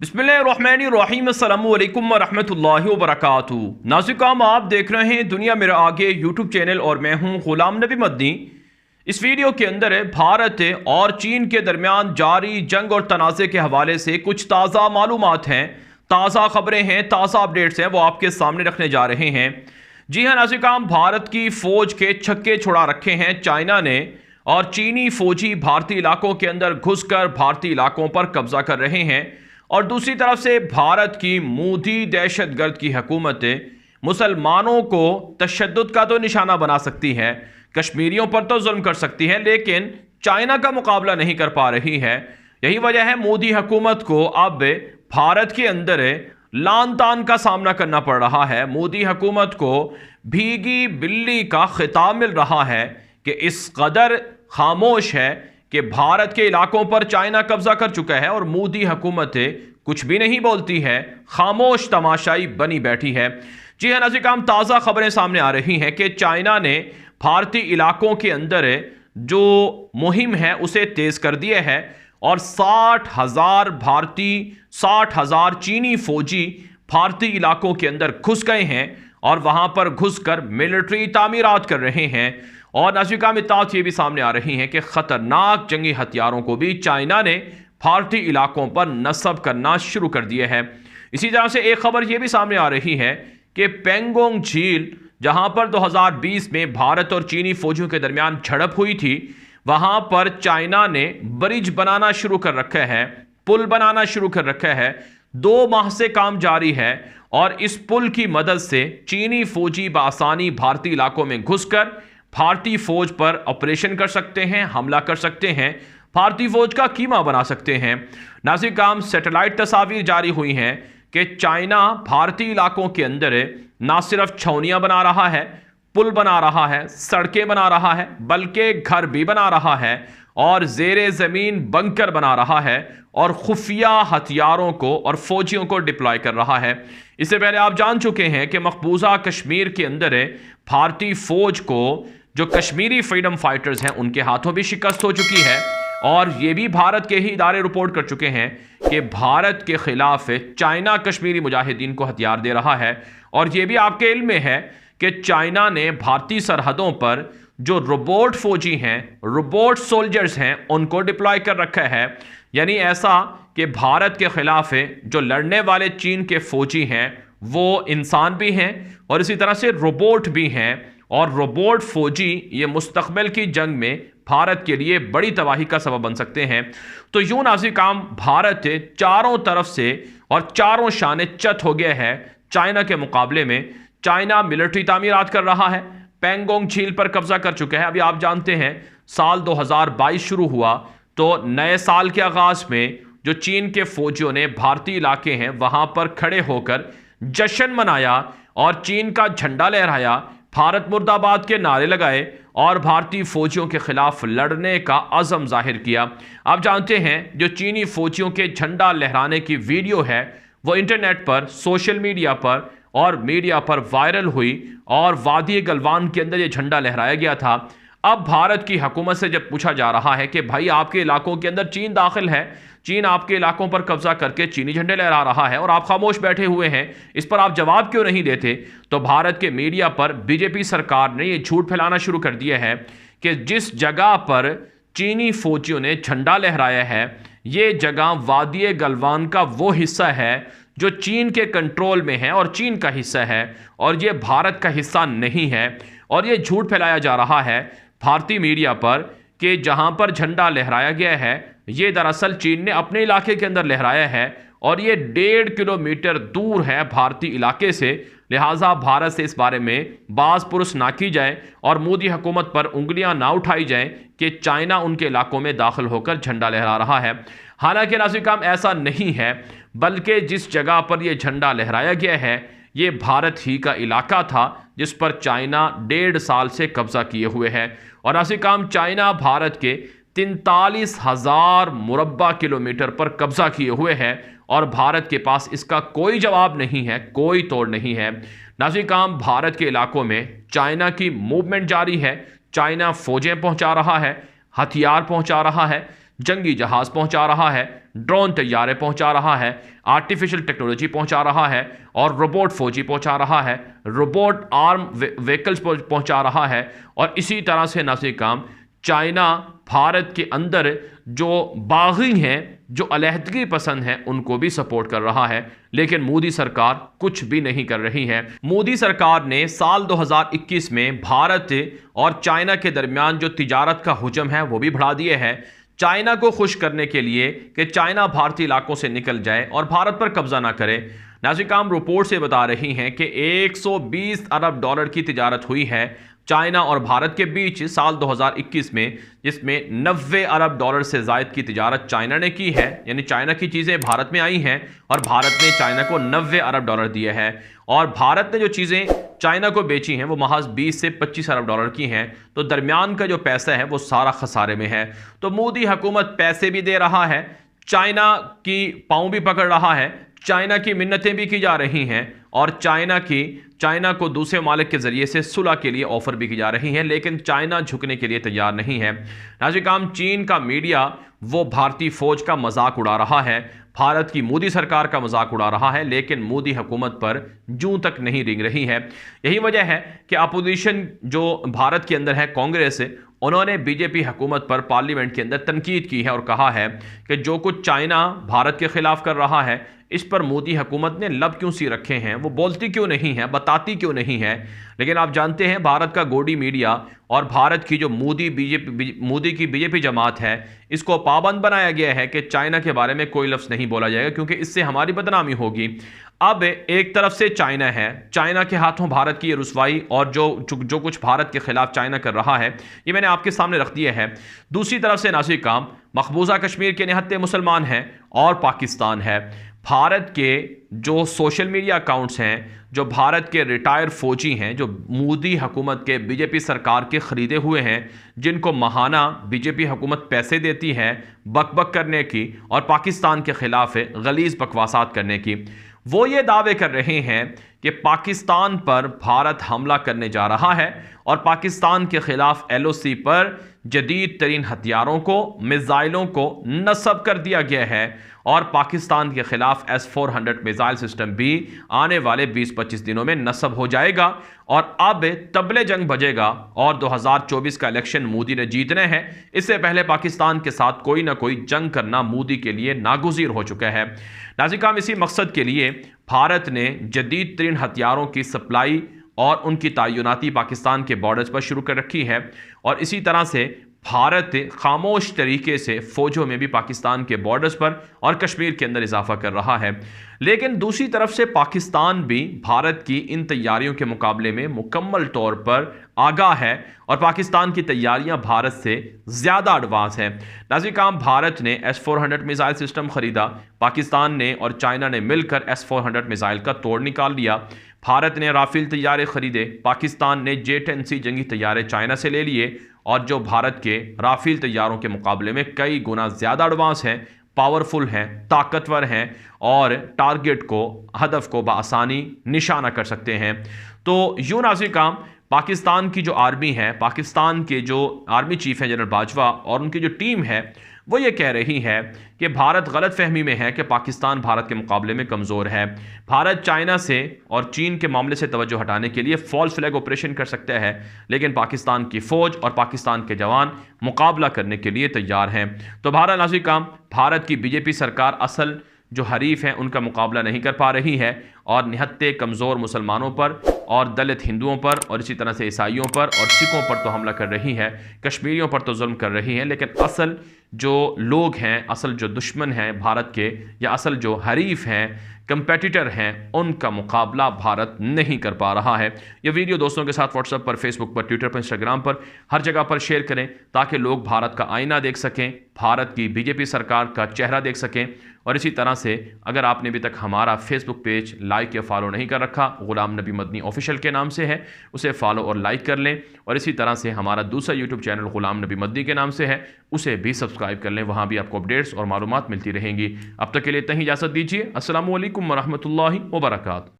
बिस्मिल्लाहिर्रहमानिर्रहीम अस्सलामु अलैकुम वरहमतुल्लाहि वबरकातुहू। नाज़िकाम, आप देख रहे हैं दुनिया मेरे आगे यूट्यूब चैनल और मैं हूं गुलाम नबी मदनी। इस वीडियो के अंदर भारत और चीन के दरमियान जारी जंग और तनाज़े के हवाले से कुछ ताज़ा मालूमात हैं, ताज़ा खबरें हैं, ताज़ा अपडेट्स हैं, वो आपके सामने रखने जा रहे हैं। जी हाँ नाज़िकाम, भारत की फ़ौज के छक्के छुड़ा रखे हैं चाइना ने और चीनी फ़ौजी भारतीय इलाकों के अंदर घुसकर भारतीय इलाकों पर कब्जा कर रहे हैं। और दूसरी तरफ से भारत की मोदी दहशतगर्द की हुकूमत मुसलमानों को तशद्दुद का तो निशाना बना सकती है, कश्मीरियों पर तो जुल्म कर सकती है, लेकिन चाइना का मुकाबला नहीं कर पा रही है। यही वजह है मोदी हुकूमत को अब भारत के अंदर लान तान का सामना करना पड़ रहा है। मोदी हुकूमत को भीगी बिल्ली का खिताब मिल रहा है कि इस कदर खामोश है कि भारत के इलाकों पर चाइना कब्जा कर चुका है और मोदी हुकूमत कुछ भी नहीं बोलती है, खामोश तमाशाई बनी बैठी है। जी हाँ नाज़िकाम, ताज़ा खबरें सामने आ रही हैं कि चाइना ने भारतीय इलाकों के अंदर जो मुहिम है उसे तेज कर दिया है और 60,000 चीनी फौजी भारतीय इलाकों के अंदर घुस गए हैं और वहां पर घुसकर मिलिट्री तामीरात कर रहे हैं। और नाज़िकाम, इत्तलात ये भी सामने आ रही हैं कि खतरनाक जंगी हथियारों को भी चाइना ने भारतीय इलाकों पर नस्ब करना शुरू कर दिया है। इसी तरह से एक खबर ये भी सामने आ रही है कि पेंगोंग झील, जहां पर 2020 में भारत और चीनी फौजियों के दरमियान झड़प हुई थी, वहां पर चाइना ने ब्रिज बनाना शुरू कर रखा है, पुल बनाना शुरू कर रखा है। 2 माह से काम जारी है और इस पुल की मदद से चीनी फौजी बआसानी भारतीय इलाकों में घुसकर भारतीय फौज पर ऑपरेशन कर सकते हैं, हमला कर सकते हैं, भारतीय फौज का कीमा बना सकते हैं। नाज़िकाम, सैटेलाइट तस्वीर जारी हुई हैं कि चाइना भारतीय इलाकों के अंदर ना सिर्फ छावनियां बना रहा है, पुल बना रहा है, सड़कें बना रहा है, बल्कि घर भी बना रहा है और ज़ेरे ज़मीन बंकर बना रहा है और खुफिया हथियारों को और फौजियों को डिप्लॉय कर रहा है। इससे पहले आप जान चुके हैं कि मकबूजा कश्मीर के अंदर भारतीय फौज को जो कश्मीरी फ्रीडम फाइटर्स हैं उनके हाथों भी शिकस्त हो चुकी है और ये भी भारत के ही इदारे रिपोर्ट कर चुके हैं कि भारत के खिलाफ चाइना कश्मीरी मुजाहिदीन को हथियार दे रहा है। और ये भी आपके इल्म में है कि चाइना ने भारतीय सरहदों पर जो रोबोट फौजी हैं, रोबोट सोल्जर्स हैं, उनको डिप्लॉय कर रखा है। यानी ऐसा कि भारत के खिलाफ जो लड़ने वाले चीन के फौजी हैं वो इंसान भी हैं और इसी तरह से रोबोट भी हैं और रोबोट फौजी ये मुस्तकबिल की जंग में भारत के लिए बड़ी तबाही का सबब बन सकते हैं। तो यूं नाज़िकाम, भारत चारों तरफ से और चारों शाने चत हो गया है चाइना के मुकाबले में। चाइना मिलिट्री तामीरात कर रहा है, पेंगोंग झील पर कब्जा कर चुका है। अभी आप जानते हैं साल 2022 शुरू हुआ तो नए साल के आगाज में जो चीन के फौजियों ने भारतीय इलाके हैं वहां पर खड़े होकर जश्न मनाया और चीन का झंडा लहराया, भारत मुर्दाबाद के नारे लगाए और भारतीय फौजियों के खिलाफ लड़ने का अज़म जाहिर किया। आप जानते हैं जो चीनी फौजियों के झंडा लहराने की वीडियो है वो इंटरनेट पर, सोशल मीडिया पर और मीडिया पर वायरल हुई और वादी गलवान के अंदर ये झंडा लहराया गया था। अब भारत की हुकूमत से जब पूछा जा रहा है कि भाई आपके इलाकों के अंदर चीन दाखिल है, चीन आपके इलाकों पर कब्जा करके चीनी झंडे लहरा रहा है और आप खामोश बैठे हुए हैं, इस पर आप जवाब क्यों नहीं देते? तो भारत के मीडिया पर बीजेपी सरकार ने यह झूठ फैलाना शुरू कर दिया है कि जिस जगह पर चीनी फौजियों ने झंडा लहराया है ये जगह वादी गलवान का वो हिस्सा है जो चीन के कंट्रोल में है और चीन का हिस्सा है और ये भारत का हिस्सा नहीं है। और ये झूठ फैलाया जा रहा है भारतीय मीडिया पर कि जहां पर झंडा लहराया गया है ये दरअसल चीन ने अपने इलाके के अंदर लहराया है और ये 1.5 किलोमीटर दूर है भारतीय इलाके से। लिहाजा भारत से इस बारे में बाज पुरुष ना की जाए और मोदी हुकूमत पर उंगलियां ना उठाई जाए कि चाइना उनके इलाकों में दाखिल होकर झंडा लहरा रहा है। हालांकि नाज़िकाम ऐसा नहीं है, बल्कि जिस जगह पर यह झंडा लहराया गया है ये भारत ही का इलाका था जिस पर चाइना 1.5 साल से कब्जा किए हुए है। और नाज़िकाम, चाइना भारत के 43,000 मुरब्बा किलोमीटर पर कब्जा किए हुए है और भारत के पास इसका कोई जवाब नहीं है, कोई तोड़ नहीं है। नाज़िकाम, भारत के इलाकों में चाइना की मूवमेंट जारी है। चाइना फौजें पहुंचा रहा है, हथियार पहुंचा रहा है, जंगी जहाज पहुंचा रहा है, ड्रोन तैयारे पहुंचा रहा है, आर्टिफिशियल टेक्नोलॉजी पहुंचा रहा है और रोबोट फौजी पहुंचा रहा है, रोबोट आर्म व्हीकल्स पहुंचा रहा है। और इसी तरह से न सिर्फ काम चाइना भारत के अंदर जो बागी हैं, जो अलहदगी पसंद हैं, उनको भी सपोर्ट कर रहा है। लेकिन मोदी सरकार कुछ भी नहीं कर रही है। मोदी सरकार ने साल 2021 में भारत और चाइना के दरमियान जो तिजारत का हुजम है वो भी बढ़ा दिए है, चाइना को खुश करने के लिए कि चाइना भारतीय इलाकों से निकल जाए और भारत पर कब्जा ना करे। नाज़िर रिपोर्ट से बता रही हैं कि 120 अरब डॉलर की तिजारत हुई है चाइना और भारत के बीच साल 2021 में, जिसमें 90 अरब डॉलर से ज़ायद की तिजारत चाइना ने की है। यानी चाइना की चीज़ें भारत में आई हैं और भारत ने चाइना को 90 अरब डॉलर दिए हैं, और भारत ने जो चीज़ें चाइना को बेची हैं वो महज 20 से 25 अरब डॉलर की हैं। तो दरमियान का जो पैसा है वो सारा खसारे में है। तो मोदी हुकूमत पैसे भी दे रहा है, चाइना की पाँव भी पकड़ रहा है, चाइना की मिन्नतें भी की जा रही हैं और चाइना को दूसरे मालिक के जरिए से सुलह के लिए ऑफर भी की जा रही है, लेकिन चाइना झुकने के लिए तैयार नहीं है। नाज़िर चीन का मीडिया वो भारतीय फौज का मजाक उड़ा रहा है, भारत की मोदी सरकार का मजाक उड़ा रहा है, लेकिन मोदी हुकूमत पर जूं तक नहीं रेंग रही है। यही वजह है कि अपोजिशन जो भारत के अंदर है, कांग्रेस, उन्होंने बीजेपी हुकूमत पर पार्लियामेंट के अंदर तनकीद की है और कहा है कि जो कुछ चाइना भारत के खिलाफ कर रहा है इस पर मोदी हुकूमत ने लब क्यों सी रखे हैं, वो बोलती क्यों नहीं है, बताती क्यों नहीं है। लेकिन आप जानते हैं भारत का गोडी मीडिया और भारत की जो मोदी की बीजेपी जमात है, इसको पाबंद बनाया गया है कि चाइना के बारे में कोई लफ्ज़ नहीं बोला जाएगा, क्योंकि इससे हमारी बदनामी होगी। अब एक तरफ से चाइना है, चाइना के हाथों भारत की ये रुसवाई और जो कुछ भारत के खिलाफ चाइना कर रहा है ये मैंने आपके सामने रख दिया है। दूसरी तरफ से नासिर काम मकबूजा कश्मीर के निहत्ते मुसलमान हैं और पाकिस्तान है। भारत के जो सोशल मीडिया अकाउंट्स हैं, जो भारत के रिटायर्ड फौजी हैं, जो मोदी हुकूमत के बीजेपी सरकार के ख़रीदे हुए हैं, जिनको माहाना बीजेपी हुकूमत पैसे देती है बकबक करने की और पाकिस्तान के ख़िलाफ़ गलीज़ बकवासात करने की, वो ये दावे कर रहे हैं कि पाकिस्तान पर भारत हमला करने जा रहा है और पाकिस्तान के ख़िलाफ़ LOC पर जदीद तरीन हथियारों को, मिज़ाइलों को नस्ब कर दिया गया है और पाकिस्तान के खिलाफ S-400 मिसाइल सिस्टम भी आने वाले 20-25 दिनों में नस्ब हो जाएगा और अब तबले जंग बजेगा और 2024 का इलेक्शन मोदी ने जीतने हैं। इससे पहले पाकिस्तान के साथ कोई ना कोई जंग करना मोदी के लिए नागुज़ीर हो चुका है। नाज़िर इसी मकसद के लिए भारत ने जदीद तरीन हथियारों की सप्लाई और उनकी तैनाती पाकिस्तान के बॉर्डर्स पर शुरू कर रखी है और इसी तरह से भारत खामोश तरीके से फ़ौजों में भी पाकिस्तान के बॉर्डर्स पर और कश्मीर के अंदर इजाफा कर रहा है। लेकिन दूसरी तरफ से पाकिस्तान भी भारत की इन तैयारियों के मुकाबले में मुकम्मल तौर पर आगाह है और पाकिस्तान की तैयारियां भारत से ज़्यादा एडवांस हैं। नाज़िर भारत ने S-400 मिसाइल सिस्टम ख़रीदा, पाकिस्तान ने और चाइना ने मिलकर S-400 मिसाइल का तोड़ निकाल लिया। भारत ने राफेल तैयारे ख़रीदे, पाकिस्तान ने J-10C जंगी तैयारे चाइना से ले लिए और जो भारत के राफेल तैयारों के मुकाबले में कई गुना ज़्यादा एडवांस हैं, पावरफुल हैं, ताकतवर हैं और टारगेट को, हदफ को बआसानी निशाना कर सकते हैं। तो यूँ नाज़िर काम पाकिस्तान की जो आर्मी है, पाकिस्तान के जो आर्मी चीफ हैं जनरल बाजवा और उनकी जो टीम है वो ये कह रही है कि भारत गलत फहमी में है कि पाकिस्तान भारत के मुकाबले में कमज़ोर है। भारत चाइना से और चीन के मामले से तवज्जो हटाने के लिए फॉल्स फ्लैग ऑपरेशन कर सकता है, लेकिन पाकिस्तान की फ़ौज और पाकिस्तान के जवान मुकाबला करने के लिए तैयार हैं। तो बहरहाल नाज़िर काम भारत की बीजेपी सरकार असल जो हरीफ हैं उनका मुकाबला नहीं कर पा रही है और निहत्ते कमज़ोर मुसलमानों पर और दलित हिंदुओं पर और इसी तरह से ईसाइयों पर और सिखों पर तो हमला कर रही है, कश्मीरियों पर तो जुल्म कर रही है, लेकिन असल जो लोग हैं, असल जो दुश्मन हैं भारत के या असल जो हरीफ हैं, कंपेटिटर हैं, उनका मुकाबला भारत नहीं कर पा रहा है। ये वीडियो दोस्तों के साथ व्हाट्सएप पर, फेसबुक पर, ट्विटर पर, इंस्टाग्राम पर हर जगह पर शेयर करें ताकि लोग भारत का आईना देख सकें, भारत की बीजेपी सरकार का चेहरा देख सकें। और इसी तरह से अगर आपने अभी तक हमारा फेसबुक पेज लाइक या फॉलो नहीं कर रखा, गुलाम नबी मदनी ऑफिशियल के नाम से है, उसे फॉलो और लाइक कर लें। और इसी तरह से हमारा दूसरा यूट्यूब चैनल गुलाम नबी मदनी के नाम से है, उसे भी सब्सक्राइब कर लें, वहाँ भी आपको अपडेट्स और मालूमात मिलती रहेंगी। अब तक के लिए इतना ही इजाज़त दीजिए। अस्सलामु अलैकुम वरहमतुल्लाहि वबरकातुहू।